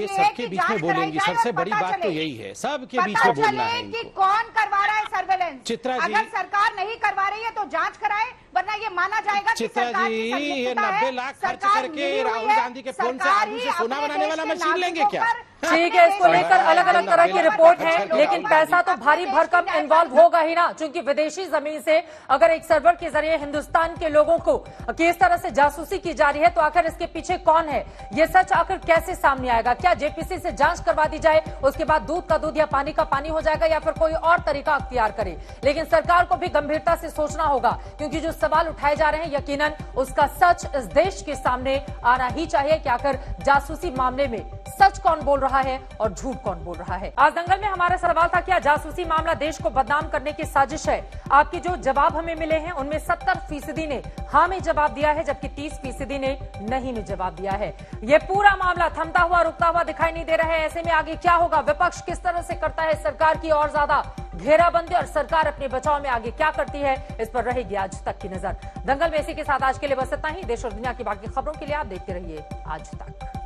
ये सबके बीच में बोलेंगी। सबसे बड़ी बात तो यही है, सबके बीच में बोलना है कि कौन करवा रहा है सर्वेलेंस। चित्रा जी, अगर सरकार नहीं करवा रही है तो जांच कराए, वरना ये माना जाएगा कि चित्रा जी, ये 90 लाख खर्च करके राहुल गांधी के फोन से आलू से सोना बनाने वाला मशीन लेंगे क्या? ठीक है, इसको लेकर अलग अलग तरह की रिपोर्ट है, लेकिन पैसा तो भारी भरकम इन्वॉल्व होगा ही ना, क्योंकि विदेशी जमीन से अगर एक सर्वर के जरिए हिंदुस्तान के लोगों को किस तरह से जासूसी की जा रही है, तो आखिर इसके पीछे कौन है, ये सच आखिर कैसे सामने आएगा? क्या जेपीसी से जांच करवा दी जाए, उसके बाद दूध का दूध या पानी का पानी हो जाएगा, या फिर कोई और तरीका अख्तियार करे? लेकिन सरकार को भी गंभीरता से सोचना होगा, क्योंकि जो सवाल उठाए जा रहे हैं यकीनन उसका सच इस देश के सामने आना ही चाहिए कि आखिर जासूसी मामले में सच कौन बोल रहा है और झूठ कौन बोल रहा है। आज दंगल में हमारा सवाल था, क्या जासूसी मामला देश को बदनाम करने की साजिश है? आपके जो जवाब हमें मिले हैं उनमें 70% ने हाँ में जवाब दिया है, जबकि 30% ने नहीं में जवाब दिया है। ये पूरा मामला थमता हुआ रुकता हुआ दिखाई नहीं दे रहा है। ऐसे में आगे क्या होगा? विपक्ष किस तरह से करता है सरकार की और ज्यादा घेराबंदी, और सरकार अपने बचाव में आगे क्या करती है, इस पर रहेगी आज तक की नजर। दंगल में इसी के साथ आज के लिए बस इतना ही। देश और दुनिया की बाकी खबरों के लिए आप देखते रहिए आज तक।